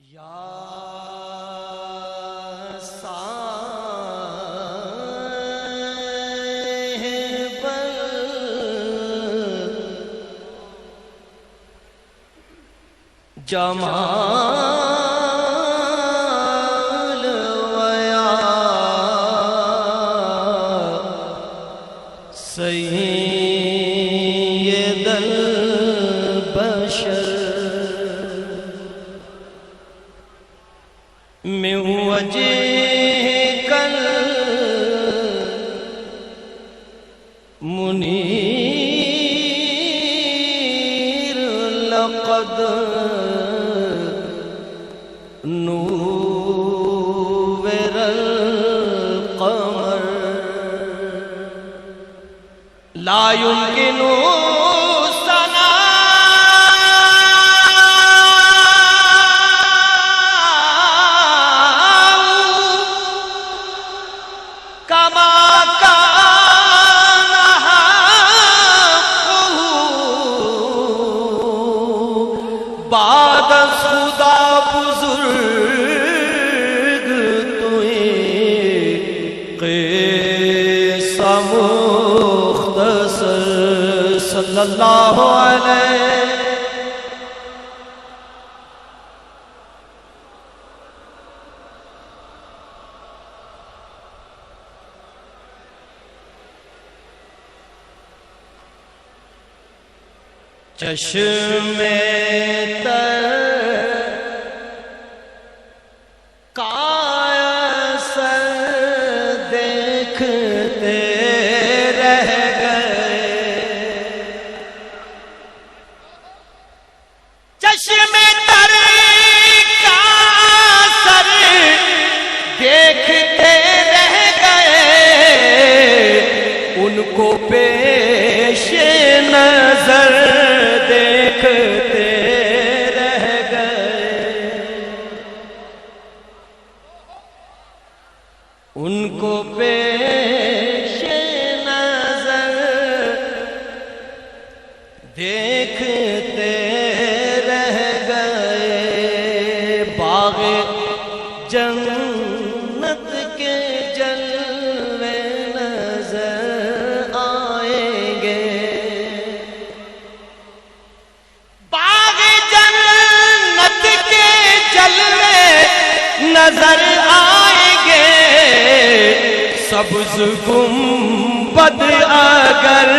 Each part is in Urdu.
یا صاحب الجمال ویا سید البشر من وجهك المنير لقد نور القمر لا يمكن بعد خدا بزرگ توئیں قصہ مختصر صلی اللہ علیہ چشم تر قیصر دیکھتے رہ گئے چشم تر قیصر دیکھتے رہ گئے ان کو پیش نظر دیکھتے رہ گئے ان کو پیش نظر دیکھتے رہ گئے باغ جنت کے جلوے نظر آئیں گے نظر آئیں گے سبز گنبد اگر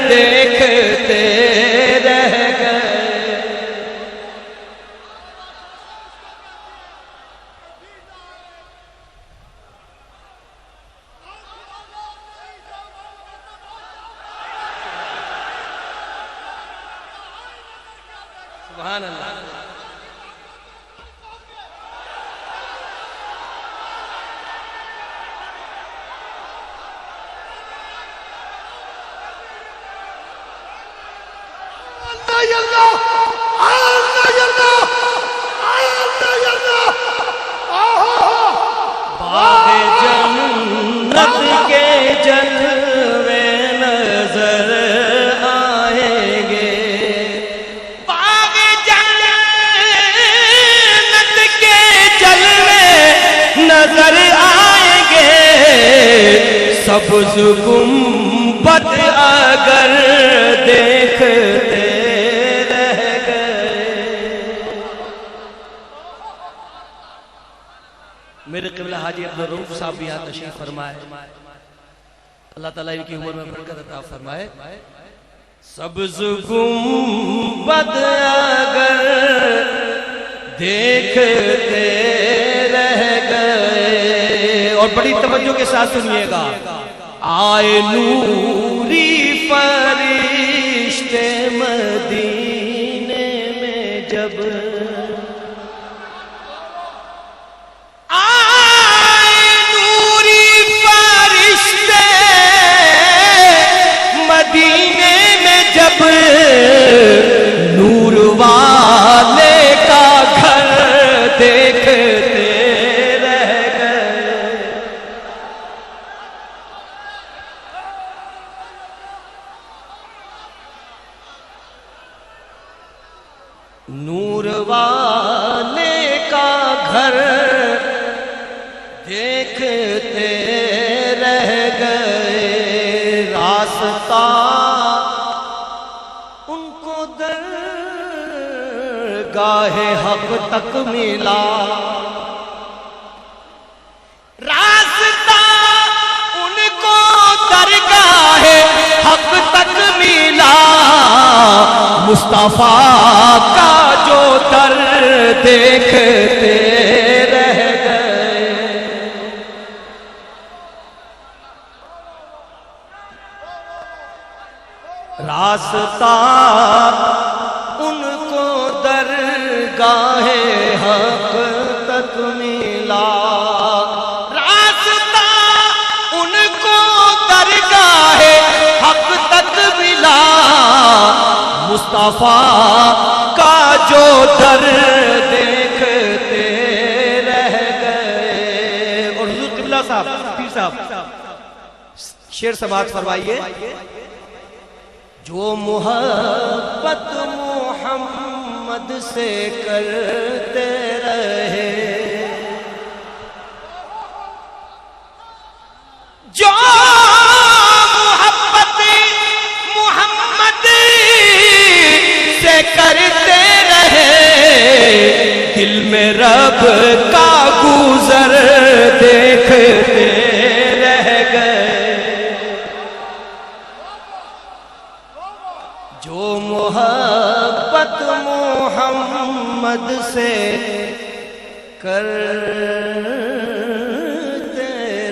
دیکھتے رہ گئے سبحان اللہ باغ جنت کے جلوے نظر آئیں گے باغ جنت کے جلوے نظر آئیں گے سبز گنبد اگر دیکھتے رہ گئے میرے قبلہ حاجی عبدالرؤف صاحب بھی یہاں تشریف فرمائے اللہ تعالیٰ ان کی عمر میں برکت عطا فرمائے سبز گنبد اگر دیکھتے رہ گئے اور بڑی توجہ کے ساتھ سنیے گا آئے نوری فرشتے مدینے میں جب آئے نوری فرشتے مدینے میں جب نور والے کا گھر دیکھتے رہ گئے درگاہ حق تک ملا، راستہ ان کو درگاہ حق تک ملا، مصطفیٰ کا جو در دیکھتے رہ گئے۔ راستہ ان کو درگاہ حق تک ملا، راستہ ان کو درگاہ حق تک ملا، مصطفیٰ کا جو در دیکھتے رہ گئے۔ اور حضور قبلہ صاحب پیر صاحب شعر سماعت فرمائیے، جو محبت محمد سے کرتے رہے، جو محبت محمد سے کرتے رہے، دل میں رب کا گزر دیکھتے رہ گئے۔ جو محبت محمد سے کرتے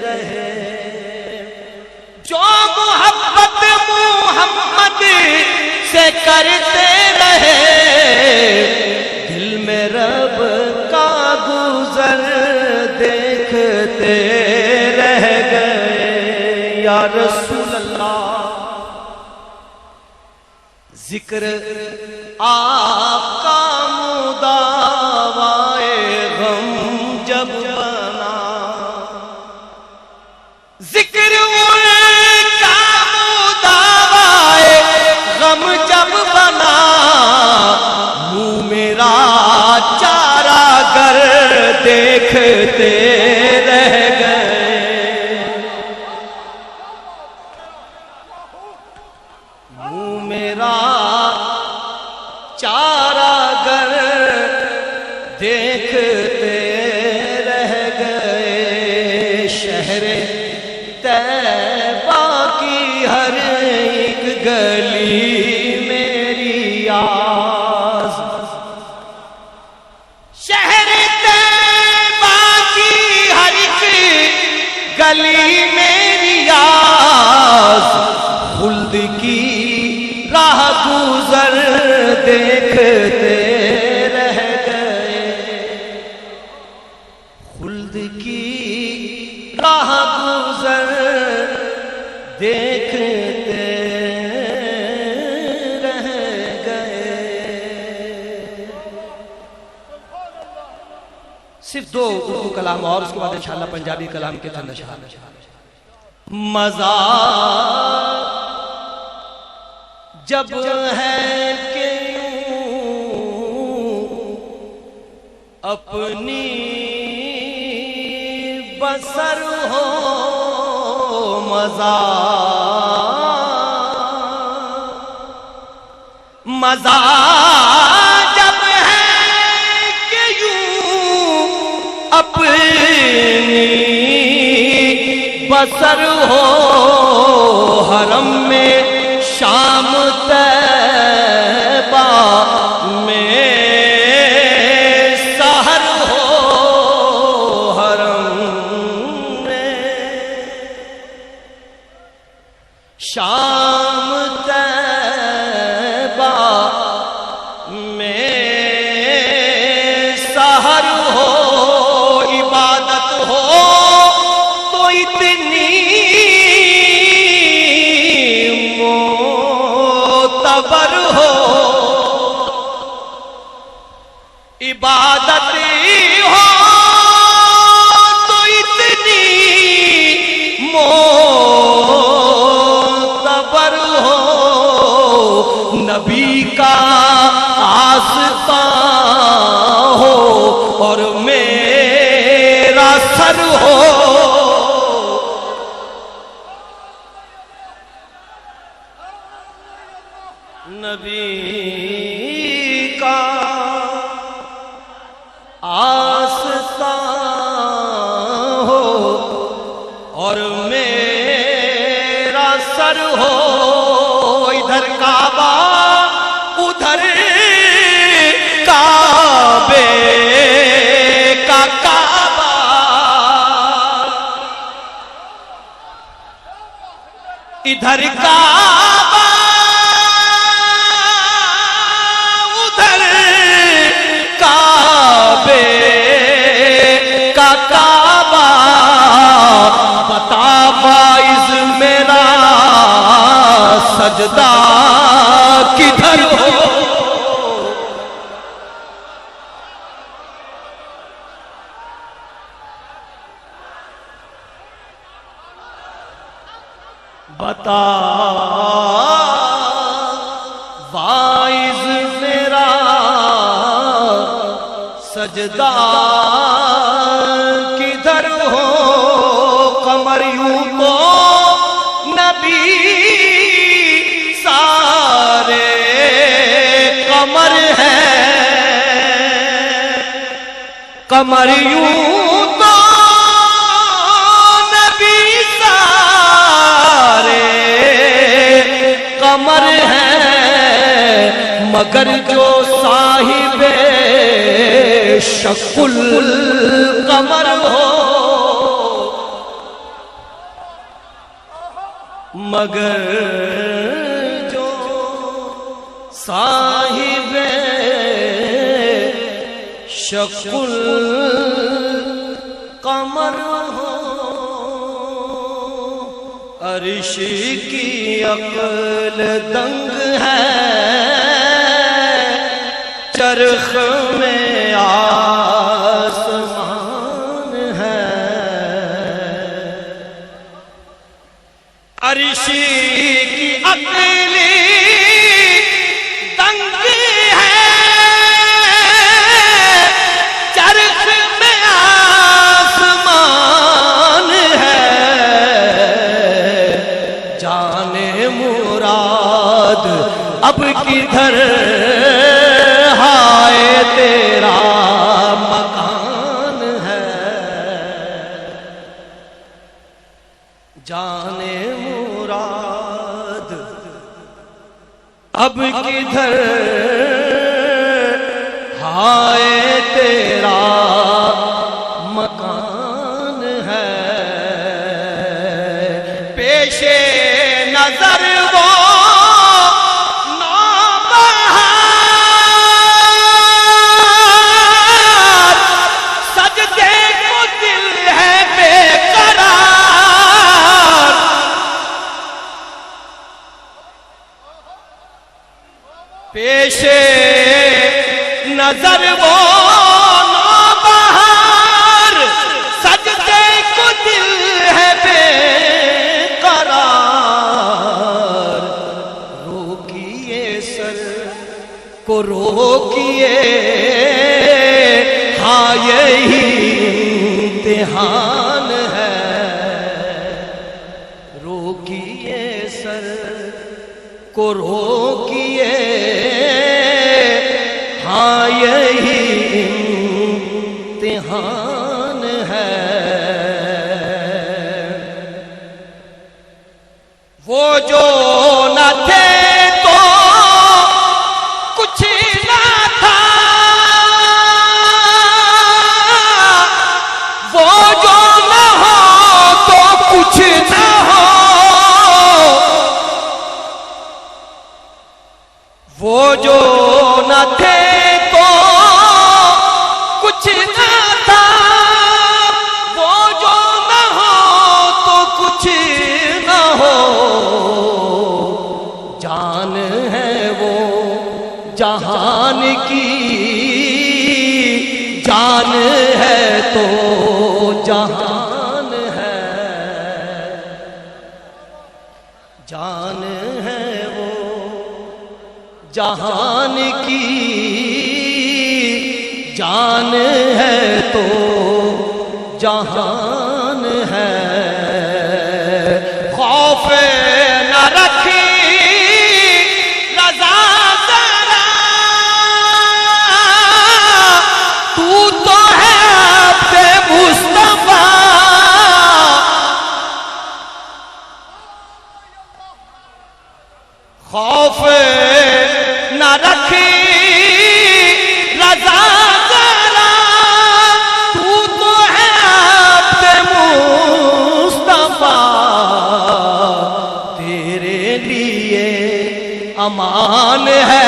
رہے، جو محبت محمد سے کرتے رہے، دل میں رب کا گزر دیکھتے رہ گئے۔ یا رسول اللہ، ذکر آقا مداوائے غم جب بنا، ذکر ان کا مداوائے غم جب بنا، منہ میرا چارہ گر دیکھتے رہ گئے۔ منہ میرا چارہ گر دیکھتے رہ گئے۔ شہر طیبہ کی ہر ایک گلی میری یاد، شہر طیبہ کی ہر ایک گلی میری یاد، خلد کی راہ گزر دیکھتے رہ گئے، خلد کی راہ گزر دیکھتے رہ گئے۔ صرف دو اردو کلام اور اس کے بعد انشاءاللہ پنجابی کلام کے چند اشعار۔ مزہ جب ہے کہ یوں اپنی بسر ہو، مزہ مزہ جب ہے کہ یوں اپنی بسر ہو، حرم میں شام طیبہ میں سحر ہو، حرم میں شام طیبہ میں سحر ہو، عبادت ہو تو اتنی معتبر ہو، عبادت ہو تو اتنی معتبر ہو، نبی کا آستان ہو اور میرا سر ہو، نبی کا ادھر کعبے کا کعبہ، ادھر کعبہ ادھر کعبے کا کعبہ، بتا باعث میرا سجدہ کدھر ہو؟ بتا واعظ میرا سجدہ کدھر ہو؟ قمر یوں تو نبی سارے قمر ہیں، قمر یوں تو قمر ہے، مگر جو صاحب شکل قمر ہو، مگر جو صاحب شکل قمر ہو، عرش کی عقل دنگ ہے، چرخ میں آسمان ہے، عرش کی عقل دنگ ہے، چرخ میں آسمان ہے، جانے مراد اب کدھر ہائے تیرا مکان ہے، جانے مراد اب کدھر ہائے تیرا مکان ہے، پیش نظر وہ نوبہار، سجدے کو دل ہے بے قرار، پیش نظر وہ نوبہار، سجدے کو دل ہے بے قرار، روکیے سر کو روکیے، ہاں یہی امتحان ہے، روکیے سر کو روکیے، ہاں یہی امتحان ہے، وہ جو نہ تھے تو کچھ نہ تھا، وہ جو نہ ہو تو کچھ نہ ہو، وہ جو نہ تھے تو کچھ نہ تھا، وہ جو نہ ہو تو کچھ نہ ہو، جان ہے وہ جہان کی، جان ہے تو جہان ہے، جان ہے وہ جہان کی، جان ہے تو جہان ہے، خوف نہ رکھی رضا ذرا، تو ہے عبد مصطفیٰ، خوف نہ رکھ امان ہے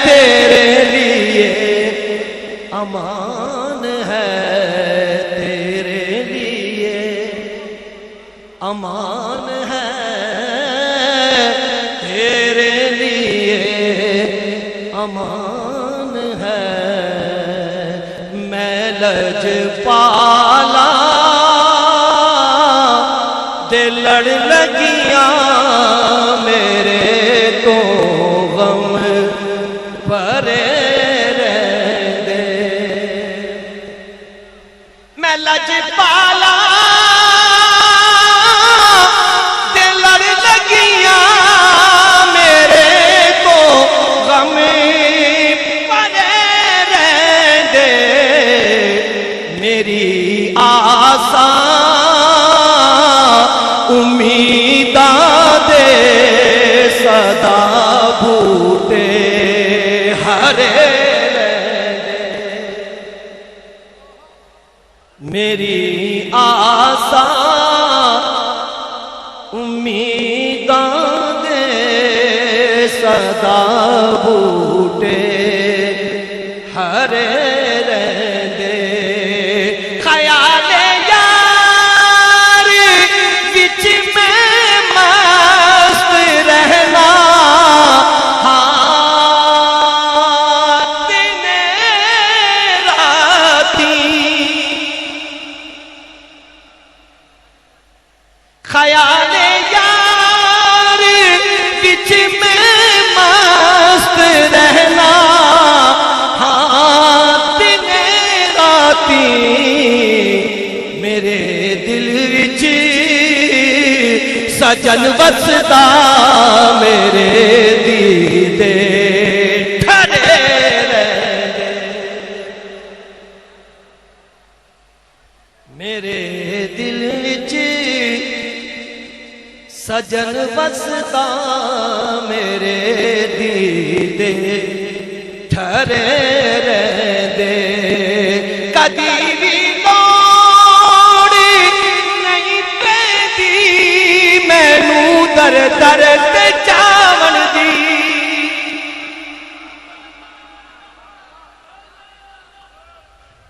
تیرے لیے، امان ہے تیرے لیے، امان ہے تیرے لیے، امان ہے۔ میں لجپالا دے لڑ لگیاں میرے تو غم بھرے رہندے، میں لجپالا دے لڑ لگیاں میرے تو غم بھرے رہندے، میری آساں امیداں دے صدا بوٹے ہرے رہندے، میری آساں امیداں دے صدا بوٹے ہرے رہندے، خیال یار وچ میں مست رہنا، ہاں دن راتی، خیال یار وچ میں مست رہنا، ہاں دن راتی، میرے دل وچ سجن وسدا میرے دیدے ٹھرے رہندے، میرے دل وچ سجن وسدا میرے دیدے ٹھرے رہندے، کدی بھی لوڑ نہیں پیندی مینوں در در تے جاون دی،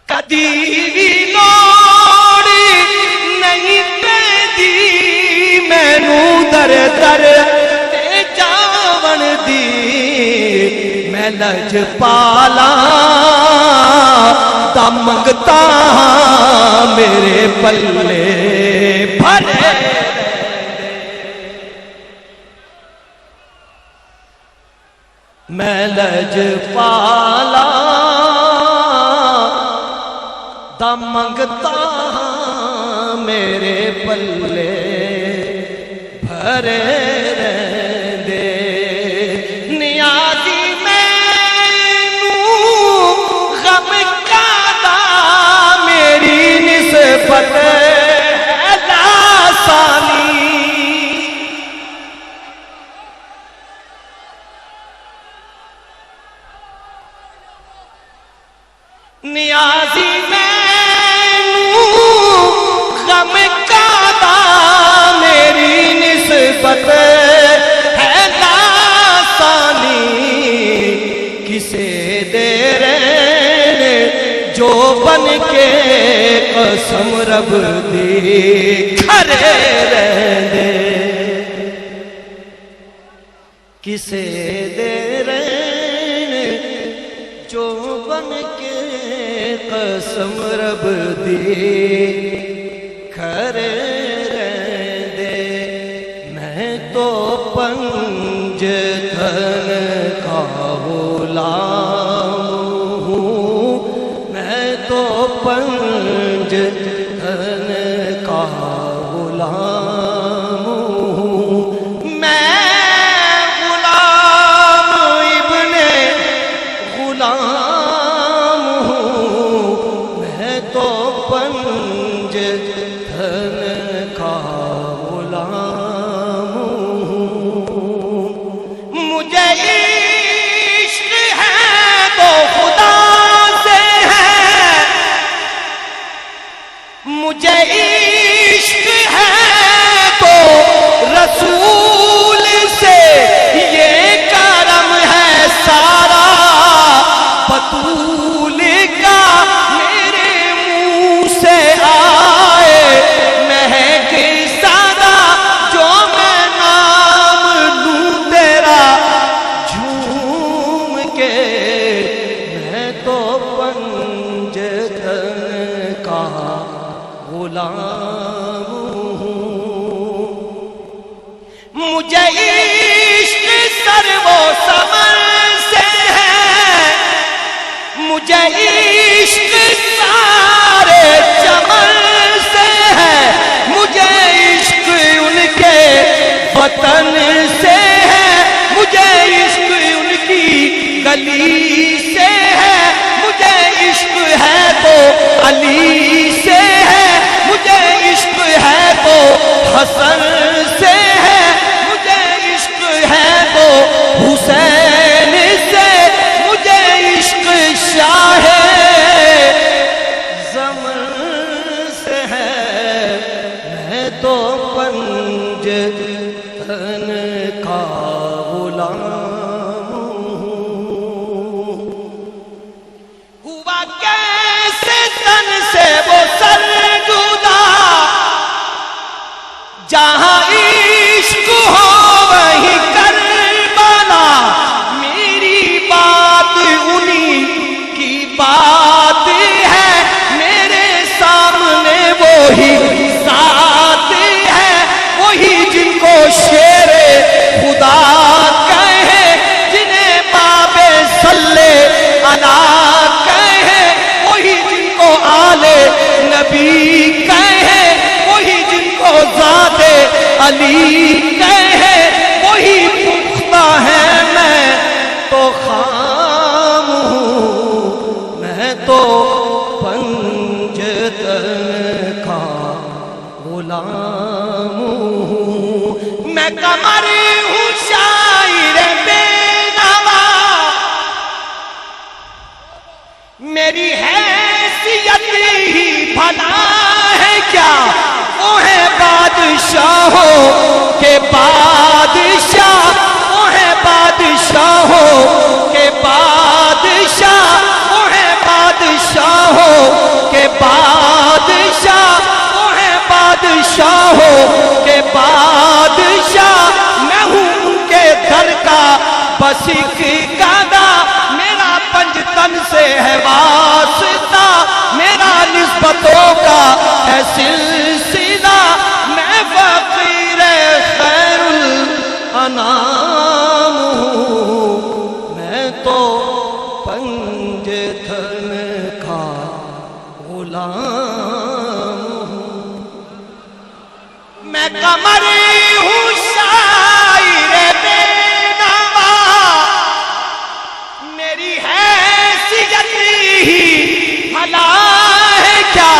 کدی بھی لوڑ نہیں پیندی مینوں در در تے جاون دی، میں لجپالا دا منگتا میرے پلے بھرے رہندے، میں لجپالا دا منگتا میرے پلے بھرے رہندے، نیازی مینوں غم کادا میری نسبت ہے لاسانی، نیازی مینوں غم کادا میری نسبت ہے لاسانی، کسے دے رہنے جو بن کے قسم رب دی کھرے رہندے، کسے دے رہنے جو بن کے قسم رب دی کھرے رہندے، میں تو پنج دھن کا غلام ہوں، میں تو پنج دھن کا غلام ہوں، میں غلام ابن غلام ہوں، میں تو پنج دھن کا غلام ہوں، مجھے عشق ہے تو خدا سے ہے، مجھے عشق ہے تو رسول سے، یہ غلام ہوں، مجھے عشق سر و سمر سے ہے، مجھے عشق سارے چمن سے ہے، مجھے عشق ان کے وطن سے ہے، مجھے عشق ان کی گلی سے ہے، مجھے عشق ہے تو علی سے ہے، مجھے عشق ہے تو حسن سے ہے، مجھے عشق ہے تو حسین سے، مجھے عشق شاہ زمن سے ہے، میں تو پنجتن کا غلام ہوں، ہوا کیسے تن سے وہ سر جدا، جہاں عشق ہو وہیں کربلا، میری بات انہی کی بات ہے، میرے سامنے وہی ذات ہے، وہی جن کو شیر خدا کہے، جنہیں باب صلی اللہ کہے، وہی جن کو آل نبی کہے، وہی جن کو ذات علی کہے، وہی پختہ ہے، میں تو خام ہوں، میں تو پنجتن کا غلام ہوں، میں قمر ہوں شاعر بے نوا، میری حیثیت ہی بھلا ہے کیا، وہ ہے بادشاہوں کے بادشاہ، وہ ہے بادشاہوں کے بادشاہ، وہ ہے بادشاہوں کے بادشاہ، وہ ہے بادشاہوں کے بادشاہ، میں ہوں ان کے در کا بس ایک گدا، میرا پنجتن سے ہے واسطہ، میرا نسبتوں کا ہے سلسلہ، میں فقیر خیر الانام ہوں، میں تو پنجتن کا غلام ہوں، میں قمر ہوں شاعر بے نوا، میری حیثیت ہی بھلا ہے کیا،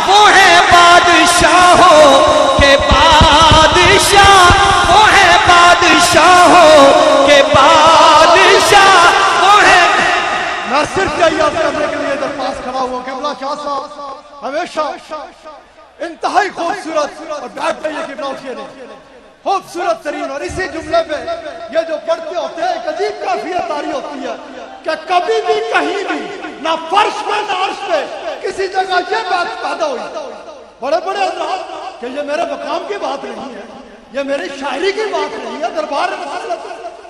وہ ہے بادشاہوں کے بادشاہ، وہ ہے بادشاہوں کے بادشاہ، وہ ہے میں صرف یہی عرض کرنے کے لیے درخواست کھڑا ہوا کہ قبلہ شاہ صاحب ہمیشہ انتہائی خوبصورت اور بیٹھ پہ یہ قبلہ اٹھیے نے خوبصورت ترین، اور اسی جملے پہ یہ جو پڑھتے ہوتے ہیں ایک عجیب کیفیت آ رہی ہوتی ہے کہ کبھی بھی کہیں بھی نہ فرش پہ نہ عرش پہ کسی جگہ یہ بات پیدا ہوئی، بڑے بڑے حضرات، کہ یہ میرے مقام کی بات نہیں ہے، یہ میری شاعری کی بات نہیں ہے، دربار رسالت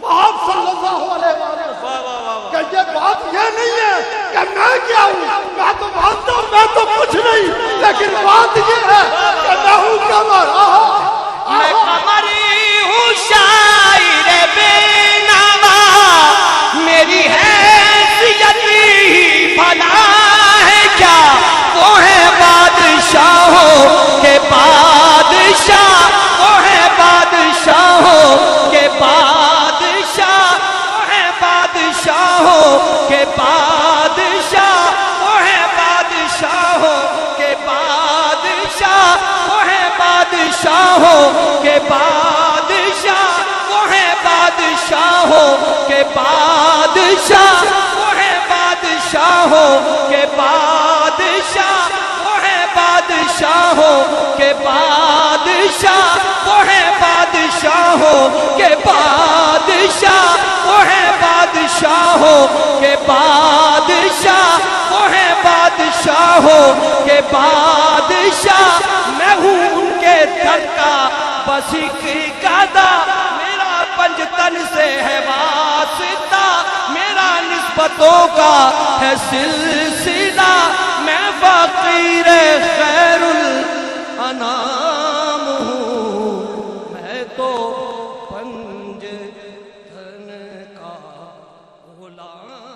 محمد صلی اللہ علیہ وسلم کہ یہ بات یہ نہیں ہے کہ میں کیا ہوں، میں تو مانتا ہوں میں تو کچھ نہیں، لیکن بات یہ ہے کہ میں ہوں قمر، میں قمر ہوں شاعر بے نوا، میری حیثیت ہی بھلا ہے کیا، وہ ہے بادشاہوں کے بادشاہ، وہ ہے بادشاہوں کے بادشاہ، وہ ہے بادشاہوں کے بادشاہ، وہ ہے بادشاہوں کے بادشاہ، وہ ہے بادشاہوں کے بادشاہ، وہ ہے بادشاہوں کے بادشاہ، وہ ہے بادشاہوں کے بادشاہ، وہ ہے بادشاہوں کے بادشاہ، وہ ہے بادشاہوں کے بادشاہ، وہ ہے بادشاہوں کے بادشاہ، وہ ہے بادشاہوں کے بادشاہ، میں ہوں ان کے در کا بس ایک گدا، میرا پنجتن سے ہے واسطہ، میرا نسبتوں کا ہے سلسلہ، میں فقیر خیر پنج تھن کا غلام